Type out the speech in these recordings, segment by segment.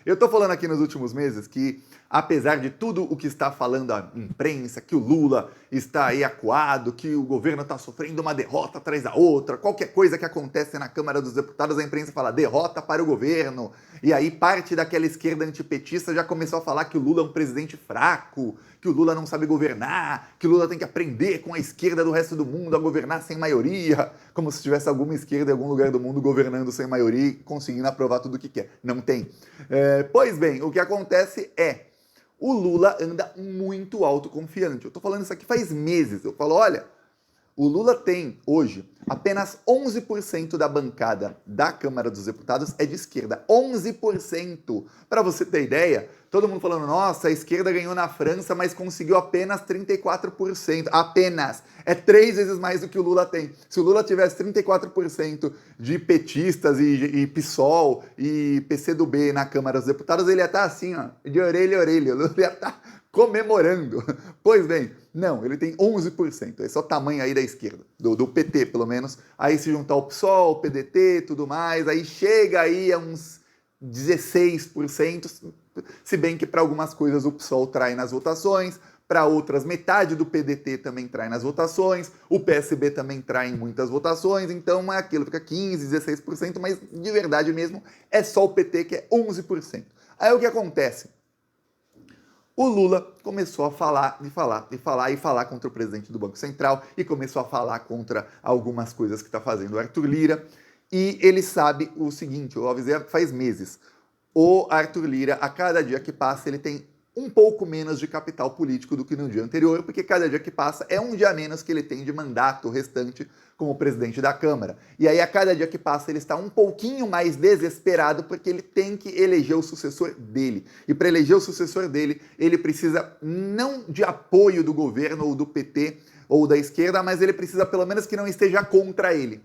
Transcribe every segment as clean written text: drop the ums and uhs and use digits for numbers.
Eu estou falando aqui nos últimos meses que, apesar de tudo o que está falando a imprensa, que o Lula está aí acuado, que o governo está sofrendo uma derrota atrás da outra, qualquer coisa que acontece na Câmara dos Deputados, a imprensa fala derrota para o governo, e aí parte daquela esquerda antipetista já começou a falar que o Lula é um presidente fraco, que o Lula não sabe governar, que o Lula tem que aprender com a esquerda do resto do mundo a governar sem maioria, como se tivesse alguma esquerda em algum lugar do mundo governando sem maioria e conseguindo aprovar tudo o que quer. Não tem. Pois bem, o que acontece é, o Lula anda muito autoconfiante. Eu tô falando isso aqui faz meses. Eu falo, olha, o Lula tem, hoje, apenas 11% da bancada da Câmara dos Deputados é de esquerda. 11%! Para você ter ideia, todo mundo falando, nossa, a esquerda ganhou na França, mas conseguiu apenas 34%. Apenas! É 3 vezes mais do que o Lula tem. Se o Lula tivesse 34% de petistas e PSOL e PCdoB na Câmara dos Deputados, ele ia estar assim, ó, de orelha a orelha. O Lula ia estar comemorando. Pois bem, não, ele tem 11%. Esse é o tamanho aí da esquerda, do PT, pelo menos. Aí se juntar o PSOL, o PDT, tudo mais, aí chega aí a uns 16%, se bem que para algumas coisas o PSOL trai nas votações, para outras metade do PDT também trai nas votações, o PSB também trai em muitas votações, então é aquilo, fica 15%, 16%, mas de verdade mesmo é só o PT que é 11%. Aí o que acontece? O Lula começou a falar contra o presidente do Banco Central e começou a falar contra algumas coisas que está fazendo o Arthur Lira. E ele sabe o seguinte, eu avisei faz meses, o Arthur Lira, a cada dia que passa, ele tem um pouco menos de capital político do que no dia anterior, porque cada dia que passa é um dia a menos que ele tem de mandato restante como presidente da Câmara. E aí, a cada dia que passa, ele está um pouquinho mais desesperado porque ele tem que eleger o sucessor dele. E para eleger o sucessor dele, ele precisa não de apoio do governo ou do PT ou da esquerda, mas ele precisa pelo menos que não esteja contra ele.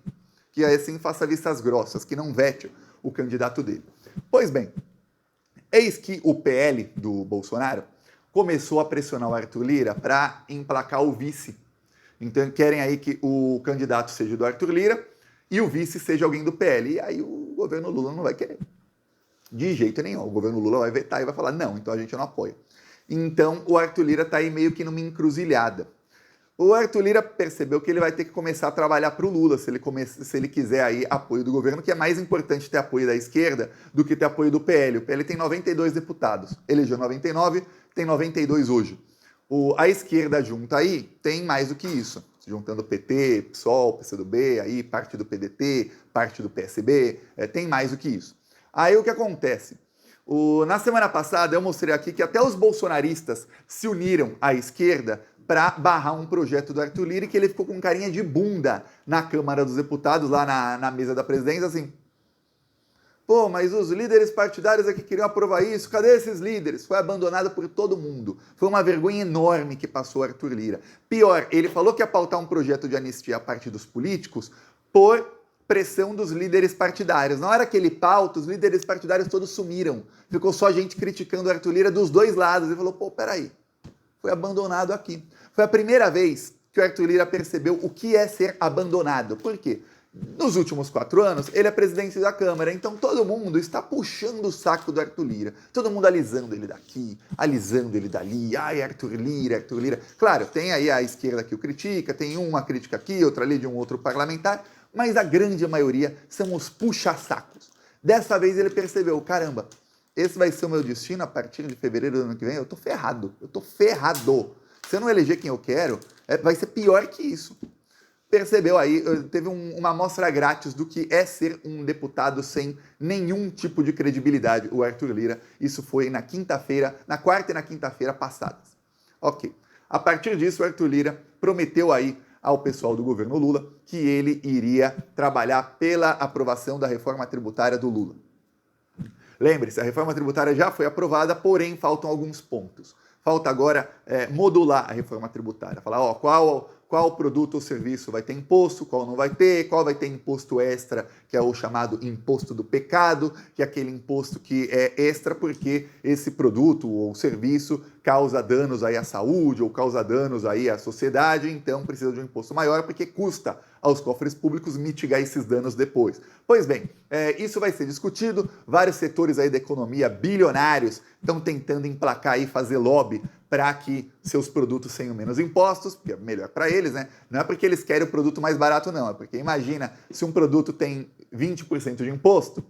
Que assim faça vistas grossas, que não vete o candidato dele. Pois bem, eis que o PL do Bolsonaro começou a pressionar o Arthur Lira para emplacar o vice. Então querem aí que o candidato seja do Arthur Lira e o vice seja alguém do PL. E aí o governo Lula não vai querer. De jeito nenhum. O governo Lula vai vetar e vai falar, não, então a gente não apoia. Então o Arthur Lira está aí meio que numa encruzilhada. O Arthur Lira percebeu que ele vai ter que começar a trabalhar para o Lula, se ele quiser aí apoio do governo, que é mais importante ter apoio da esquerda do que ter apoio do PL. O PL tem 92 deputados, elegeu 99, tem 92 hoje. A esquerda junta aí tem mais do que isso, juntando PT, PSOL, PCdoB, aí parte do PDT, parte do PSB, tem mais do que isso. Aí o que acontece? Na semana passada eu mostrei aqui que até os bolsonaristas se uniram à esquerda para barrar um projeto do Arthur Lira e que ele ficou com carinha de bunda na Câmara dos Deputados, lá na mesa da presidência, assim, pô, mas os líderes partidários é que queriam aprovar isso, cadê esses líderes? Foi abandonado por todo mundo. Foi uma vergonha enorme que passou o Arthur Lira. Pior, ele falou que ia pautar um projeto de anistia a partidos políticos por pressão dos líderes partidários. Na hora que ele pauta, os líderes partidários todos sumiram. Ficou só gente criticando o Arthur Lira dos dois lados. Ele falou, pô, peraí, foi abandonado aqui. Foi a primeira vez que o Arthur Lira percebeu o que é ser abandonado. Por quê? Nos últimos 4 anos, ele é presidente da Câmara, então todo mundo está puxando o saco do Arthur Lira. Todo mundo alisando ele daqui, alisando ele dali. Ai, Arthur Lira, Arthur Lira. Claro, tem aí a esquerda que o critica, tem uma crítica aqui, outra ali de um outro parlamentar, mas a grande maioria são os puxa-sacos. Dessa vez ele percebeu, caramba, esse vai ser o meu destino a partir de fevereiro do ano que vem, eu tô ferrado. Se eu não eleger quem eu quero, vai ser pior que isso. Percebeu aí, teve uma amostra grátis do que é ser um deputado sem nenhum tipo de credibilidade, o Arthur Lira. Isso foi na quarta e na quinta-feira passadas. Ok. A partir disso, o Arthur Lira prometeu aí ao pessoal do governo Lula que ele iria trabalhar pela aprovação da reforma tributária do Lula. Lembre-se, a reforma tributária já foi aprovada, porém faltam alguns pontos. Falta agora modular a reforma tributária. Falar, qual qual produto ou serviço vai ter imposto, qual não vai ter, qual vai ter imposto extra, que é o chamado imposto do pecado, que é aquele imposto que é extra porque esse produto ou serviço causa danos aí à saúde ou causa danos aí à sociedade, então precisa de um imposto maior porque custa aos cofres públicos mitigar esses danos depois. Pois bem, isso vai ser discutido, vários setores aí da economia bilionários estão tentando emplacar aí, fazer lobby para que seus produtos tenham menos impostos, porque é melhor para eles, né? Não é porque eles querem o produto mais barato, não. É porque imagina, se um produto tem 20% de imposto,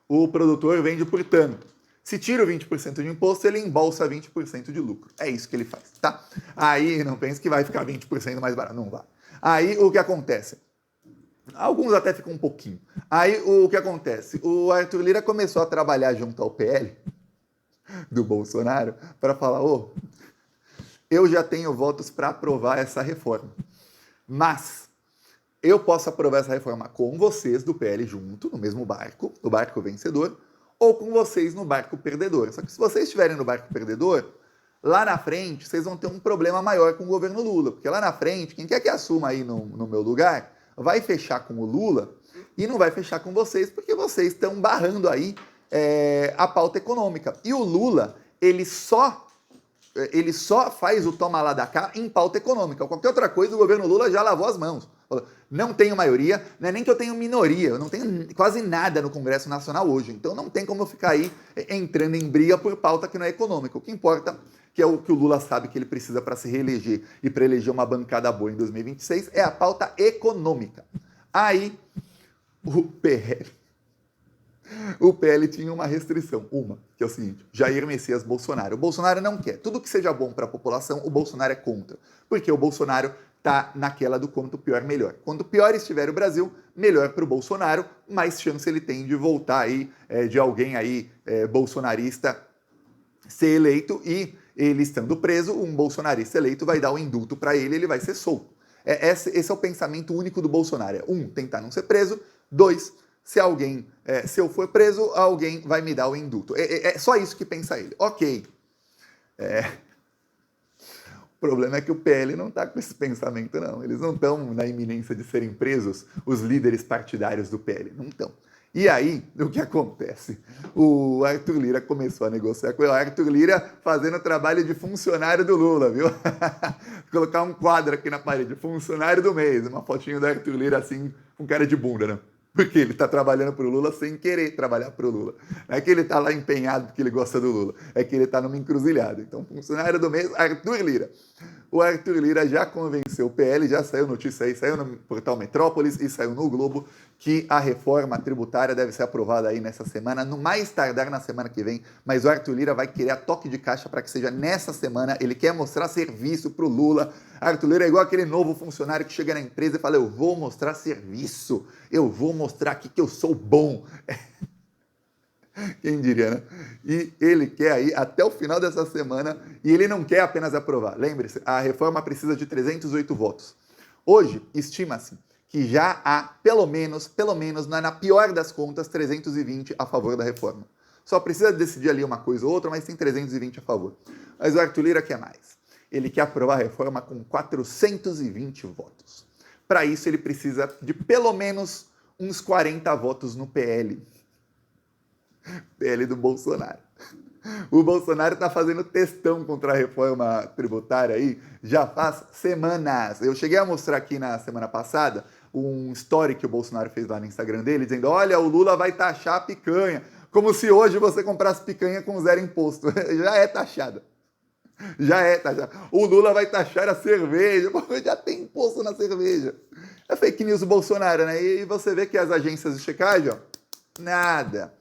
o produtor vende por tanto. Se tira o 20% de imposto, ele embolsa 20% de lucro. É isso que ele faz, tá? Aí não pense que vai ficar 20% mais barato. Não vai. Aí o que acontece? Alguns até ficam um pouquinho. Aí o que acontece? O Arthur Lira começou a trabalhar junto ao PL do Bolsonaro para falar, eu já tenho votos para aprovar essa reforma. Mas eu posso aprovar essa reforma com vocês do PL junto, no mesmo barco, no barco vencedor, ou com vocês no barco perdedor. Só que se vocês estiverem no barco perdedor, lá na frente vocês vão ter um problema maior com o governo Lula. Porque lá na frente, quem quer que assuma aí no meu lugar, vai fechar com o Lula e não vai fechar com vocês, porque vocês estão barrando aí a pauta econômica. E o Lula, ele só faz o toma lá da cá em pauta econômica. Qualquer outra coisa, o governo Lula já lavou as mãos. Não tenho maioria, não é nem que eu tenho minoria, eu não tenho quase nada no Congresso Nacional hoje. Então não tem como eu ficar aí entrando em briga por pauta que não é econômica. O que importa, que é o que o Lula sabe que ele precisa para se reeleger e para eleger uma bancada boa em 2026, é a pauta econômica. Aí, o PL tinha uma restrição, que é o seguinte: Jair Messias Bolsonaro. O Bolsonaro não quer. Tudo que seja bom para a população, o Bolsonaro é contra. Porque o Bolsonaro está naquela do quanto pior, melhor. Quanto pior estiver o Brasil, melhor para o Bolsonaro, mais chance ele tem de voltar aí, de alguém aí bolsonarista ser eleito, e ele estando preso, um bolsonarista eleito vai dar o indulto para ele vai ser solto. Esse é o pensamento único do Bolsonaro. Tentar não ser preso. 2, se eu for preso, alguém vai me dar o indulto. É só isso que pensa ele. Ok. O problema é que o PL não está com esse pensamento, não. Eles não estão na iminência de serem presos, os líderes partidários do PL. Não estão. E aí, o que acontece? O Arthur Lira começou a negociar com ele. O Arthur Lira fazendo trabalho de funcionário do Lula, viu? Vou colocar um quadro aqui na parede, funcionário do mês, uma fotinho do Arthur Lira assim, com cara de bunda, né? Porque ele está trabalhando para o Lula sem querer trabalhar para o Lula. Não é que ele está lá empenhado porque ele gosta do Lula, é que ele está numa encruzilhada. Então, funcionário do mês, Arthur Lira. O Arthur Lira já convenceu o PL, já saiu notícia aí, saiu no portal Metrópolis e saiu no Globo, que a reforma tributária deve ser aprovada aí nessa semana, no mais tardar na semana que vem, mas o Arthur Lira vai querer a toque de caixa para que seja nessa semana. Ele quer mostrar serviço para o Lula. Arthur Lira é igual aquele novo funcionário que chega na empresa e fala: eu vou mostrar serviço, eu vou mostrar aqui que eu sou bom. Quem diria, né? E ele quer aí até o final dessa semana, e ele não quer apenas aprovar. Lembre-se, a reforma precisa de 308 votos. Hoje, estima-se que já há, pelo menos, na pior das contas, 320 a favor da reforma. Só precisa decidir ali uma coisa ou outra, mas tem 320 a favor. Mas o Arthur Lira quer mais. Ele quer aprovar a reforma com 420 votos. Para isso, ele precisa de pelo menos uns 40 votos no PL. PL do Bolsonaro. O Bolsonaro está fazendo textão contra a reforma tributária aí já faz semanas. Eu cheguei a mostrar aqui na semana passada um story que o Bolsonaro fez lá no Instagram dele, dizendo: olha, o Lula vai taxar a picanha, como se hoje você comprasse picanha com 0 imposto. Já é taxada. Já é taxada. O Lula vai taxar a cerveja, porque já tem imposto na cerveja. É fake news do Bolsonaro, né? E você vê que as agências de checagem, nada.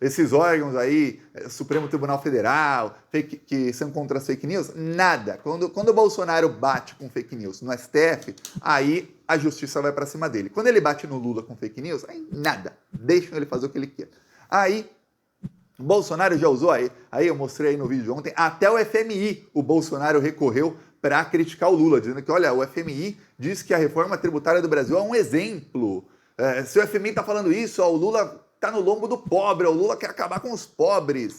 Esses órgãos aí, Supremo Tribunal Federal, que são contra as fake news, nada. Quando o Bolsonaro bate com fake news no STF, aí a justiça vai para cima dele. Quando ele bate no Lula com fake news, aí nada. Deixam ele fazer o que ele quer. Aí, o Bolsonaro já usou aí eu mostrei aí no vídeo ontem, até o FMI, o Bolsonaro recorreu para criticar o Lula, dizendo que, olha, o FMI diz que a reforma tributária do Brasil é um exemplo. Se o FMI está falando isso, o Lula está no lombo do pobre, o Lula quer acabar com os pobres.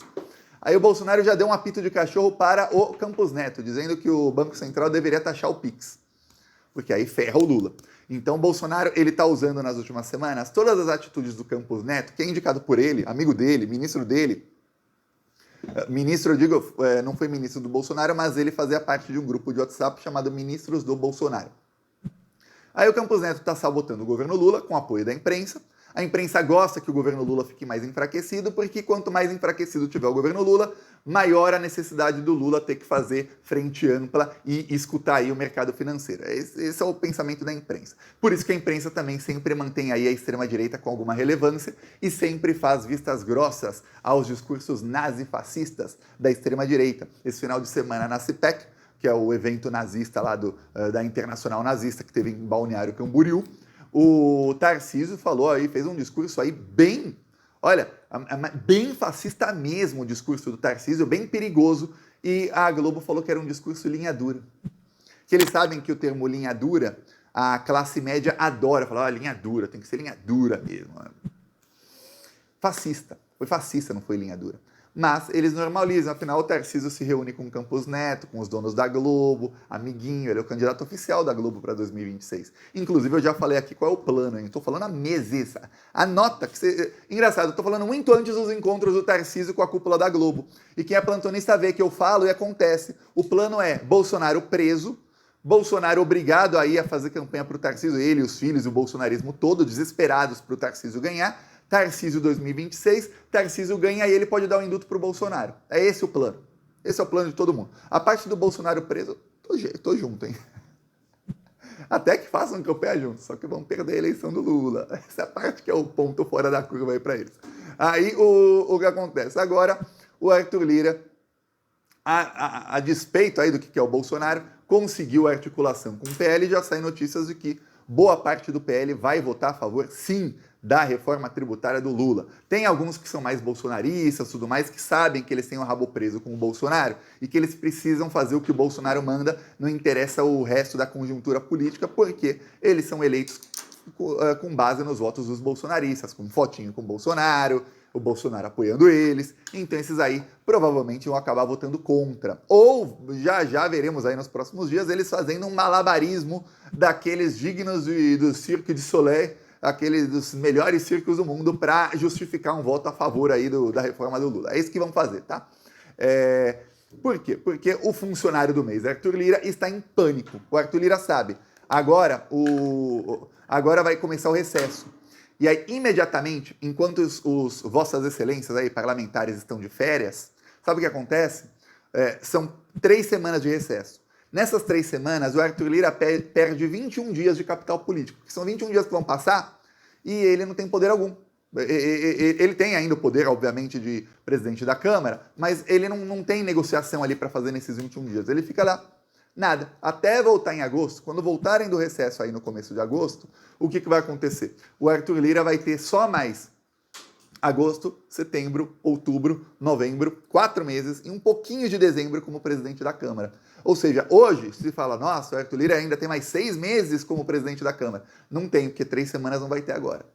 Aí o Bolsonaro já deu um apito de cachorro para o Campos Neto, dizendo que o Banco Central deveria taxar o Pix, porque aí ferra o Lula. Então o Bolsonaro, ele está usando nas últimas semanas todas as atitudes do Campos Neto, que é indicado por ele, amigo dele, ministro dele. Ministro, eu digo, não foi ministro do Bolsonaro, mas ele fazia parte de um grupo de WhatsApp chamado Ministros do Bolsonaro. Aí o Campos Neto está sabotando o governo Lula com apoio da imprensa. A imprensa gosta que o governo Lula fique mais enfraquecido, porque quanto mais enfraquecido tiver o governo Lula, maior a necessidade do Lula ter que fazer frente ampla e escutar aí o mercado financeiro. Esse é o pensamento da imprensa. Por isso que a imprensa também sempre mantém aí a extrema-direita com alguma relevância e sempre faz vistas grossas aos discursos nazifascistas da extrema-direita. Esse final de semana na CPEC, que é o evento nazista lá da Internacional Nazista, que teve em Balneário Camboriú, o Tarcísio falou aí, fez um discurso aí bem, olha, bem fascista mesmo o discurso do Tarcísio, bem perigoso, e a Globo falou que era um discurso linha dura. Que eles sabem que o termo linha dura, a classe média adora, fala, ó, linha dura, tem que ser linha dura mesmo. Fascista, foi fascista, não foi linha dura. Mas eles normalizam, afinal o Tarcísio se reúne com o Campos Neto, com os donos da Globo, amiguinho, ele é o candidato oficial da Globo para 2026. Inclusive eu já falei aqui qual é o plano, hein? Estou falando há meses. Anota que você... Engraçado, eu estou falando muito antes dos encontros do Tarcísio com a cúpula da Globo. E quem é plantonista vê que eu falo e acontece. O plano é Bolsonaro preso, Bolsonaro obrigado aí a fazer campanha para o Tarcísio, ele, os filhos e o bolsonarismo todo, desesperados para o Tarcísio ganhar. Tarcísio 2026, Tarcísio ganha e ele pode dar o induto para o Bolsonaro. É esse o plano. Esse é o plano de todo mundo. A parte do Bolsonaro preso, tô junto, hein? Até que façam campanha junto, só que vão perder a eleição do Lula. Essa parte que é o ponto fora da curva aí para eles. Aí o que acontece? Agora, o Arthur Lira, a despeito aí do que é o Bolsonaro, conseguiu a articulação com o PL e já saem notícias de que boa parte do PL vai votar a favor, sim, da reforma tributária do Lula. Tem alguns que são mais bolsonaristas, tudo mais, que sabem que eles têm o rabo preso com o Bolsonaro e que eles precisam fazer o que o Bolsonaro manda, não interessa o resto da conjuntura política, porque eles são eleitos com base nos votos dos bolsonaristas, com fotinho com o Bolsonaro apoiando eles. Então esses aí provavelmente vão acabar votando contra. Ou já veremos aí nos próximos dias eles fazendo um malabarismo daqueles dignos do Cirque du Soleil, aqueles dos melhores circos do mundo, para justificar um voto a favor aí da reforma do Lula. É isso que vão fazer, tá? Por quê? Porque o funcionário do mês, Arthur Lira, está em pânico. O Arthur Lira sabe, agora vai começar o recesso. E aí, imediatamente, enquanto os vossas excelências aí, parlamentares, estão de férias, sabe o que acontece? São 3 semanas de recesso. Nessas 3 semanas, o Arthur Lira perde 21 dias de capital político, que são 21 dias que vão passar e ele não tem poder algum. Ele tem ainda o poder, obviamente, de presidente da Câmara, mas ele não tem negociação ali para fazer nesses 21 dias. Ele fica lá, nada. Até voltar em agosto, quando voltarem do recesso aí no começo de agosto, o que vai acontecer? O Arthur Lira vai ter só mais agosto, setembro, outubro, novembro, 4 meses e um pouquinho de dezembro como presidente da Câmara. Ou seja, hoje se fala, nossa, o Arthur Lira ainda tem mais 6 meses como presidente da Câmara. Não tem, porque 3 semanas não vai ter agora.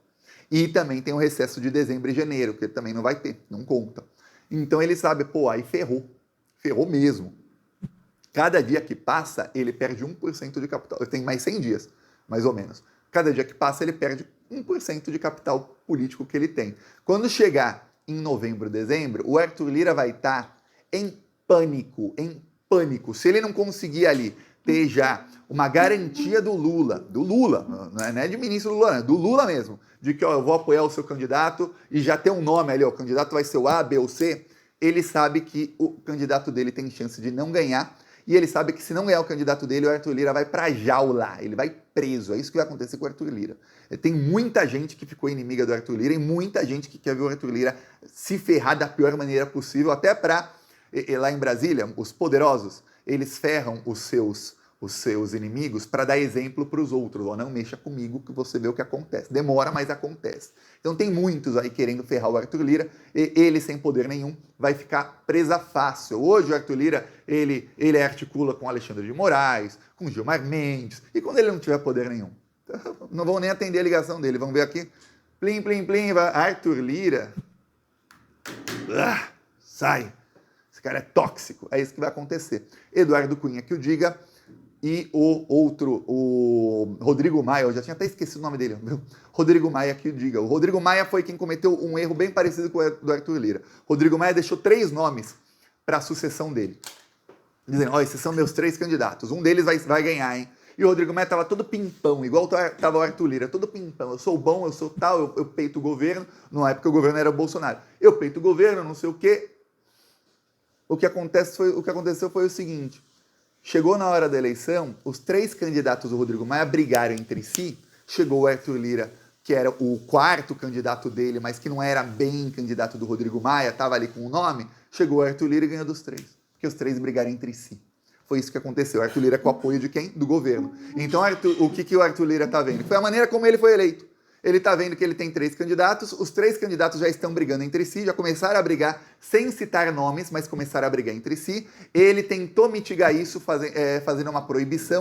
E também tem o recesso de dezembro e janeiro, que também não vai ter, não conta. Então ele sabe, aí ferrou mesmo. Cada dia que passa, ele perde 1% de capital. Ele tem mais 100 dias, mais ou menos. Cada dia que passa, ele perde 1% de capital político que ele tem. Quando chegar em novembro, dezembro, o Arthur Lira vai estar em pânico. Se ele não conseguir ali ter já uma garantia do Lula, não é de ministro do Lula, do Lula mesmo, de que eu vou apoiar o seu candidato e já ter um nome ali, o candidato vai ser o A, B ou C, ele sabe que o candidato dele tem chance de não ganhar. E ele sabe que se não ganhar o candidato dele, o Arthur Lira vai pra jaula, ele vai preso. É isso que vai acontecer com o Arthur Lira. Tem muita gente que ficou inimiga do Arthur Lira e muita gente que quer ver o Arthur Lira se ferrar da pior maneira possível, até lá em Brasília, os poderosos, eles ferram os seus inimigos para dar exemplo para os outros. Não mexa comigo que você vê o que acontece. Demora, mas acontece. Então tem muitos aí querendo ferrar o Arthur Lira, e ele sem poder nenhum vai ficar presa fácil. Hoje o Arthur Lira, ele articula com Alexandre de Moraes, com Gilmar Mendes, e quando ele não tiver poder nenhum? Não vão nem atender a ligação dele, vão ver aqui, plim, plim, plim, Arthur Lira, sai. cara é tóxico. É isso que vai acontecer. Eduardo Cunha que o diga e o outro, o Rodrigo Maia, eu já tinha até esquecido o nome dele, viu? Rodrigo Maia que o diga. O Rodrigo Maia foi quem cometeu um erro bem parecido com o do Arthur Lira. Rodrigo Maia deixou 3 nomes para a sucessão dele. Dizendo, ó, esses são meus 3 candidatos, um deles vai ganhar, hein? E o Rodrigo Maia tava todo pimpão, igual tava o Arthur Lira, todo pimpão. Eu sou bom, eu sou tal, eu peito o governo. Na época o governo era o Bolsonaro. Eu peito o governo, não sei o quê. O que aconteceu foi o seguinte. Chegou na hora da eleição, os 3 candidatos do Rodrigo Maia brigaram entre si. Chegou o Arthur Lira, que era o 4º candidato dele, mas que não era bem candidato do Rodrigo Maia, estava ali com o nome. Chegou o Arthur Lira e ganhou dos 3. Porque os 3 brigaram entre si. Foi isso que aconteceu. O Arthur Lira com o apoio de quem? Do governo. Então, o que o Arthur Lira está vendo? Foi a maneira como ele foi eleito. Ele está vendo que ele tem 3 candidatos, os 3 candidatos já estão brigando entre si, já começaram a brigar sem citar nomes, mas começaram a brigar entre si. Ele tentou mitigar isso fazendo uma proibição.